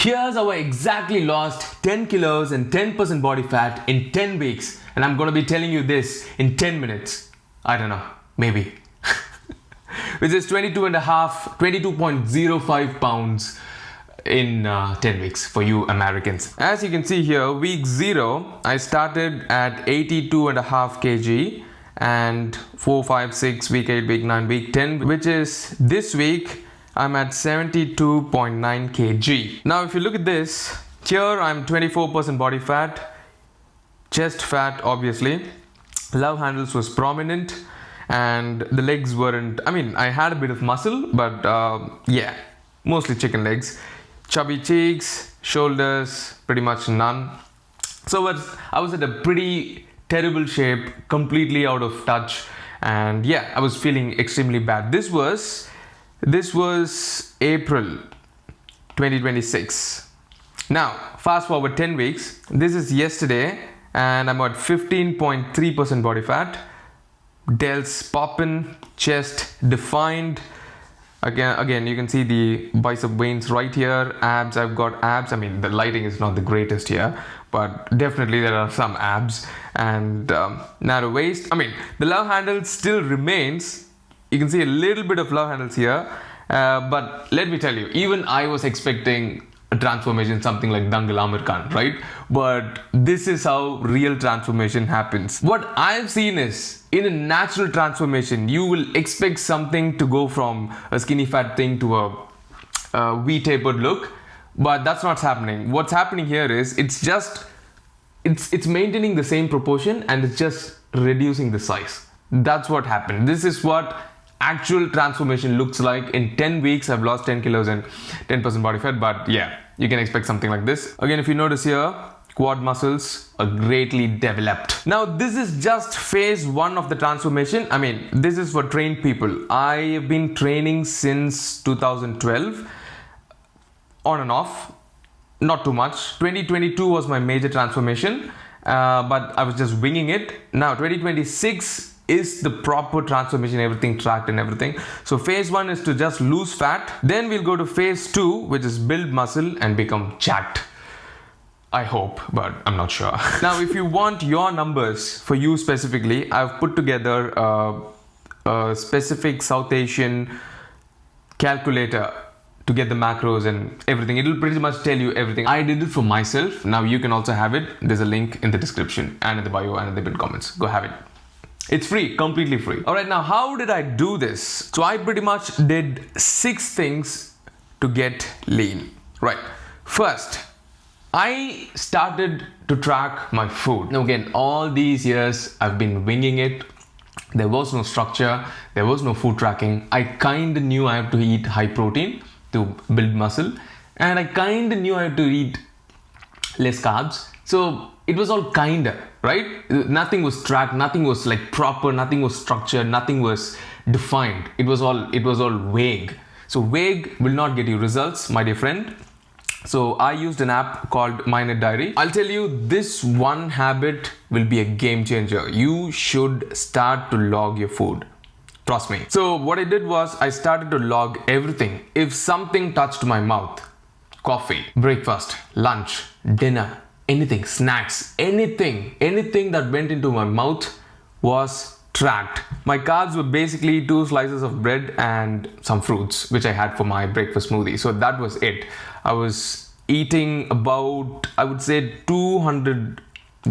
Here's how I exactly lost 10 kilos and 10% body fat in 10 weeks. And I'm going to be telling you this in 10 minutes. I don't know, maybe. Which is 22.05 pounds in 10 weeks for you Americans. As you can see here, week 0, I started at 82.5 kg, and 4, 5, 6, week 8, week 9, week 10, which is this week, I'm at 72.9 kg. Now, if you look at this, here I'm 24% body fat, chest fat, obviously. Love handles was prominent, and the legs weren't, I had a bit of muscle, but yeah, mostly chicken legs. Chubby cheeks, shoulders, pretty much none. So I was at a pretty terrible shape, completely out of touch, and yeah, I was feeling extremely bad. This was April 2026. Now, fast forward 10 weeks. This is yesterday, and I'm at 15.3% body fat. Delts poppin', chest defined. Again, you can see the bicep veins right here. Abs, I've got abs. The lighting is not the greatest here, but definitely there are some abs. And narrow waist. The love handle still remains. You can see a little bit of love handles here. But let me tell you, even I was expecting a transformation, something like Dangal Amir Khan, right? But this is how real transformation happens. What I've seen is, in a natural transformation, you will expect something to go from a skinny fat thing to a V-tapered look, but that's not happening. What's happening here is, it's maintaining the same proportion, and it's just reducing the size. That's what happened. This is what actual transformation looks like. In 10 weeks, I've lost 10 kilos and 10% body fat, but yeah, you can expect something like this. Again, if you notice here, quad muscles are greatly developed. Now, this is just phase 1 of the transformation. This is for trained people. I have been training since 2012, on and off, not too much. 2022 was my major transformation, but I was just winging it. Now, 2026 is the proper transformation, everything tracked and everything. So phase 1 is to just lose fat. Then we'll go to phase 2, which is build muscle and become jacked. I hope, but I'm not sure. Now, if you want your numbers for you specifically, I've put together a specific South Asian calculator to get the macros and everything. It'll pretty much tell you everything. I did it for myself. Now you can also have it. There's a link in the description and in the bio and in the pinned comments. Go have it. It's free, completely free. All right, now how did I do this? So I pretty much did 6 things to get lean. Right. First, I started to track my food. Now again, all these years I've been winging it. There was no structure. There was no food tracking. I kind of knew I have to eat high protein to build muscle. And I kind of knew I had to eat less carbs. So it was all kinda, right? Nothing was tracked, nothing was like proper, nothing was structured, nothing was defined. It was all vague. So vague will not get you results, my dear friend. So I used an app called Minute Diary. I'll tell you, this one habit will be a game changer. You should start to log your food. Trust me. So what I did was, I started to log everything. If something touched my mouth, coffee, breakfast, lunch, dinner, anything, snacks, anything that went into my mouth was tracked. My carbs were basically 2 slices of bread and some fruits, which I had for my breakfast smoothie. So that was it. I was eating about, I would say, 200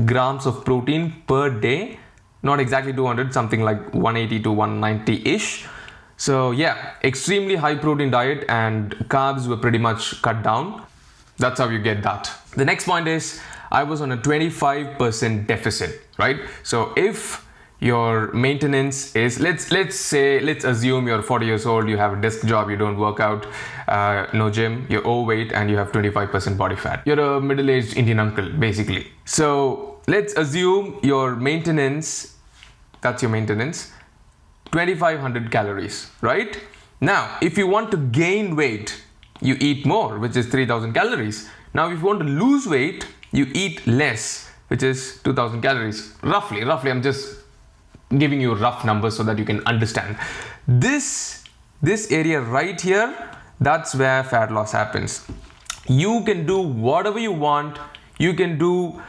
grams of protein per day. Not exactly 200, something like 180 to 190-ish. So yeah, extremely high protein diet, and carbs were pretty much cut down. That's how you get that. The next point is, I was on a 25% deficit, right? So if your maintenance is, let's assume you're 40 years old, you have a desk job, you don't work out, no gym, you're overweight, and you have 25% body fat. You're a middle-aged Indian uncle, basically. So let's assume your maintenance, that's your maintenance, 2500 calories, right? Now, if you want to gain weight, you eat more, which is 3000 calories. Now, if you want to lose weight, you eat less, which is 2000 calories. Roughly, I'm just giving you rough numbers so that you can understand. This area right here, that's where fat loss happens. You can do whatever you want. You can do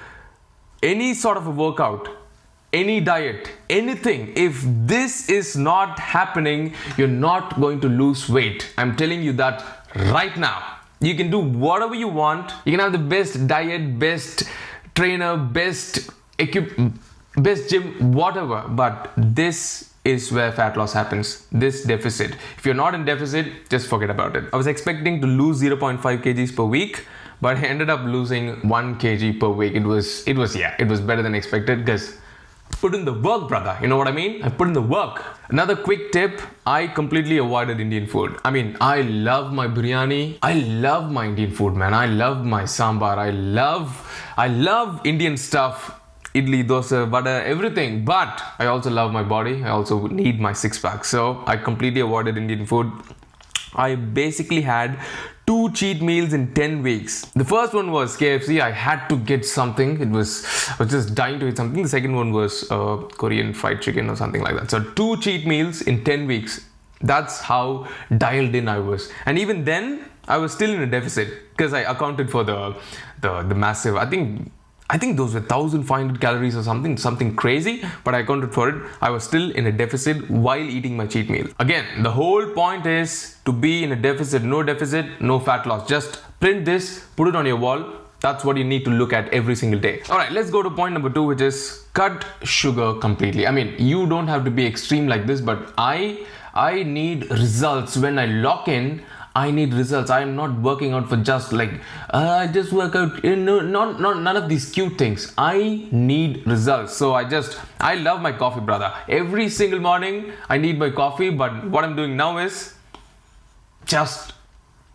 any sort of a workout, any diet, anything. If this is not happening, you're not going to lose weight. I'm telling you that right now. You can do whatever you want. You can have the best diet, best trainer, best best gym, whatever. But this is where fat loss happens. This deficit. If you're not in deficit, just forget about it. I was expecting to lose 0.5 kgs per week, but I ended up losing 1 kg per week. It was better than expected because put in the work, brother. You know what I mean? I put in the work. Another quick tip, I completely avoided Indian food. I mean, I love my biryani. I love my Indian food, man. I love my sambar. I love Indian stuff. Idli, dosa, vada, everything. But I also love my body. I also need my six-pack. So I completely avoided Indian food. I basically had 2 cheat meals in 10 weeks. The first one was KFC. I had to get something. I was just dying to eat something. The second one was Korean fried chicken or something like that. So 2 cheat meals in 10 weeks. That's how dialed in I was. And even then, I was still in a deficit because I accounted for the massive, I think those were 1,500 calories or something crazy, but I accounted for it. I was still in a deficit while eating my cheat meal. Again, the whole point is to be in a deficit, no fat loss. Just print this, put it on your wall. That's what you need to look at every single day. All right, let's go to point number 2, which is cut sugar completely. I mean, you don't have to be extreme like this, but I need results. When I lock in, I need results. I am not working out for just like I just work out. None of these cute things. I need results. So I love my coffee, brother. Every single morning I need my coffee. But what I'm doing now is just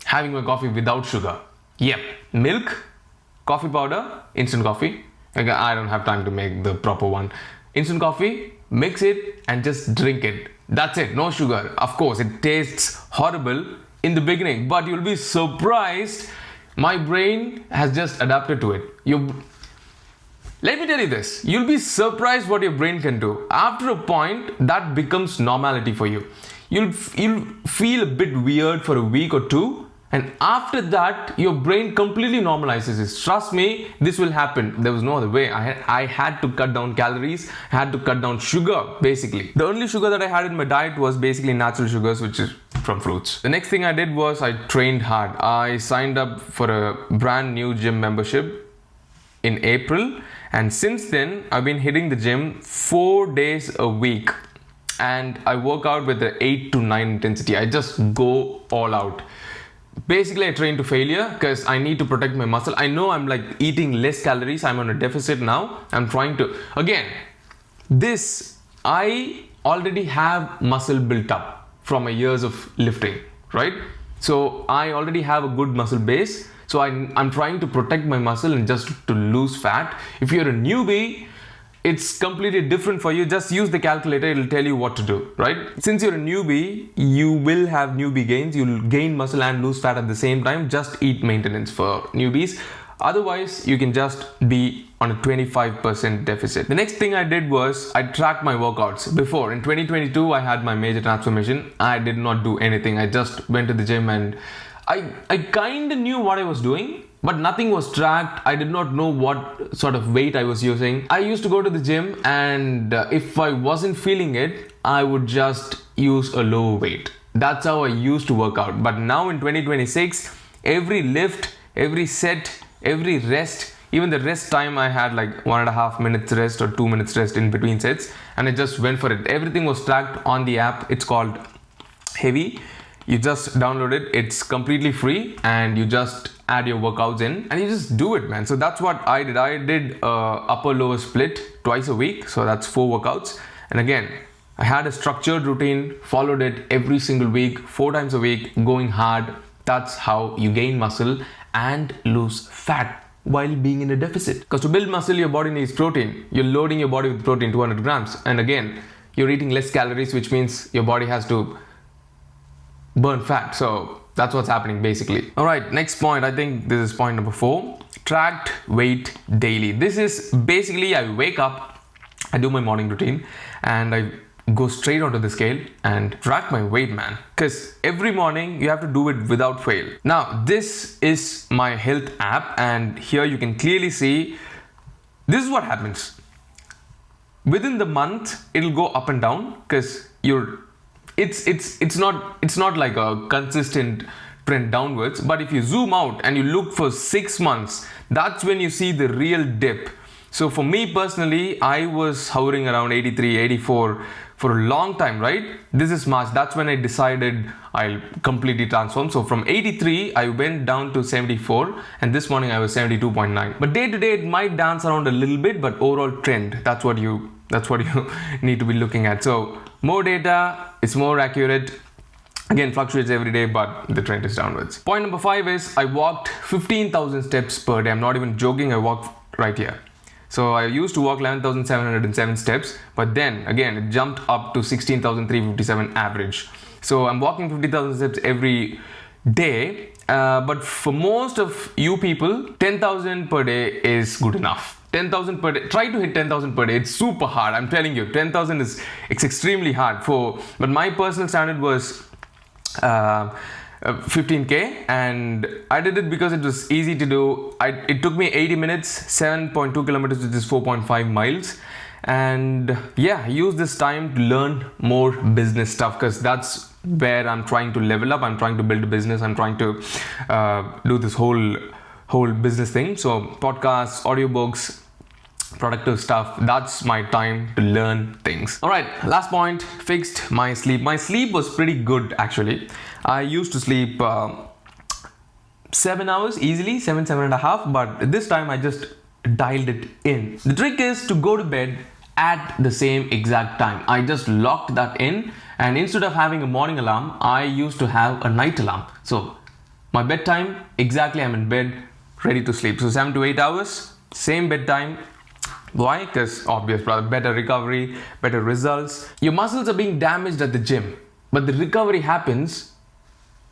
having my coffee without sugar. Yep, milk, coffee powder, instant coffee. Like, I don't have time to make the proper one. Instant coffee, mix it and just drink it. That's it. No sugar. Of course, it tastes horrible in the beginning, but you'll be surprised. My brain has just adapted to it. Let me tell you this, you'll be surprised what your brain can do. After a point, that becomes normality for you. You'll feel a bit weird for a week or 2, and after that, your brain completely normalizes it. Trust me, this will happen. There was no other way. I had to cut down calories. I had to cut down sugar, basically. The only sugar that I had in my diet was basically natural sugars, which is from fruits. The next thing I did was I trained hard. I signed up for a brand new gym membership in April, and since then I've been hitting the gym 4 days a week, and I work out with the 8 to 9 intensity. I just go all out. Basically, I train to failure because I need to protect my muscle. I know I'm like eating less calories. I'm on a deficit now. I'm trying to, again, I already have muscle built up from my years of lifting, right? So I already have a good muscle base. So I'm trying to protect my muscle and just to lose fat. If you're a newbie, it's completely different for you. Just use the calculator, it'll tell you what to do, right? Since you're a newbie, you will have newbie gains. You'll gain muscle and lose fat at the same time. Just eat maintenance for newbies. Otherwise, you can just be on a 25% deficit. The next thing I did was I tracked my workouts. Before, in 2022, I had my major transformation. I did not do anything. I just went to the gym and I kind of knew what I was doing, but nothing was tracked. I did not know what sort of weight I was using. I used to go to the gym, and if I wasn't feeling it, I would just use a lower weight. That's how I used to work out. But now in 2026, every lift, every set, every rest, even the rest time, I had like 1.5 minutes rest or 2 minutes rest in between sets, and I just went for it. Everything was tracked on the app. It's called Heavy. You just download it. It's completely free, and you just add your workouts in and you just do it, man. So that's what I did. I did upper lower split twice a week. So that's 4 workouts. And again, I had a structured routine, followed it every single week, 4 times a week, going hard. That's how you gain muscle and lose fat while being in a deficit. Because to build muscle, your body needs protein. You're loading your body with protein, 200 grams. And again, you're eating less calories, which means your body has to burn fat. So that's what's happening basically. All right, next point. I think this is point number 4. Tracked weight daily. This is basically, I wake up, I do my morning routine, and I go straight onto the scale and track my weight, man. Because every morning you have to do it without fail. Now, this is my health app, and here you can clearly see this is what happens. Within the month, it'll go up and down because it's not like a consistent trend downwards. But if you zoom out and you look for 6 months, that's when you see the real dip. So for me personally, I was hovering around 83, 84 for a long time, right? This is March. That's when I decided I'll completely transform. So from 83, I went down to 74, and this morning I was 72.9. But day to day, it might dance around a little bit, but overall trend, that's what you need to be looking at. So more data, it's more accurate. Again, fluctuates every day, but the trend is downwards. Point number 5 is I walked 15,000 steps per day. I'm not even joking. I walked right here. So I used to walk 11,707 steps, but then again, it jumped up to 16,357 average. So I'm walking 50,000 steps every day. But for most of you people, 10,000 per day is good enough. 10,000 per day. Try to hit 10,000 per day. It's super hard. I'm telling you, 10,000 it's extremely hard. But my personal standard was 15k, and I did it because it was easy to do. It took me 80 minutes, 7.2 kilometers, which is 4.5 miles. And yeah, I use this time to learn more business stuff, because that's where I'm trying to level up. I'm trying to build a business. I'm trying to do this whole business thing. So podcasts, audiobooks, productive stuff, that's my time to learn things. All right, last point, fixed my sleep. My sleep was pretty good actually. I used to sleep 7 hours easily, 7.5, but this time I just dialed it in. The trick is to go to bed at the same exact time. I just locked that in, and instead of having a morning alarm, I used to have a night alarm. So my bedtime, exactly, I'm in bed ready to sleep. So 7 to 8 hours, same bedtime. Why? Because obvious, brother, better recovery, better results. Your muscles are being damaged at the gym, but the recovery happens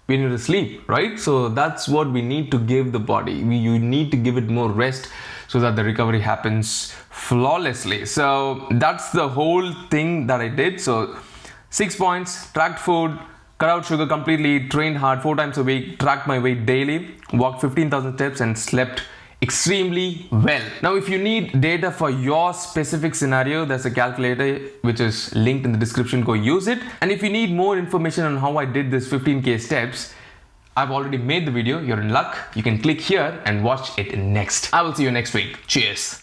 when you're asleep, right? So that's what we need to give the body. You need to give it more rest so that the recovery happens flawlessly. So that's the whole thing that I did. So 6 points: tracked food, cut out sugar completely, trained hard 4 times a week, tracked my weight daily, walked 15,000 steps, and slept extremely well. Now, if you need data for your specific scenario, there's a calculator which is linked in the description. Go use it. And if you need more information on how I did this 15k steps, I've already made the video. You're in luck. You can click here and watch it next. I will see you next week. Cheers.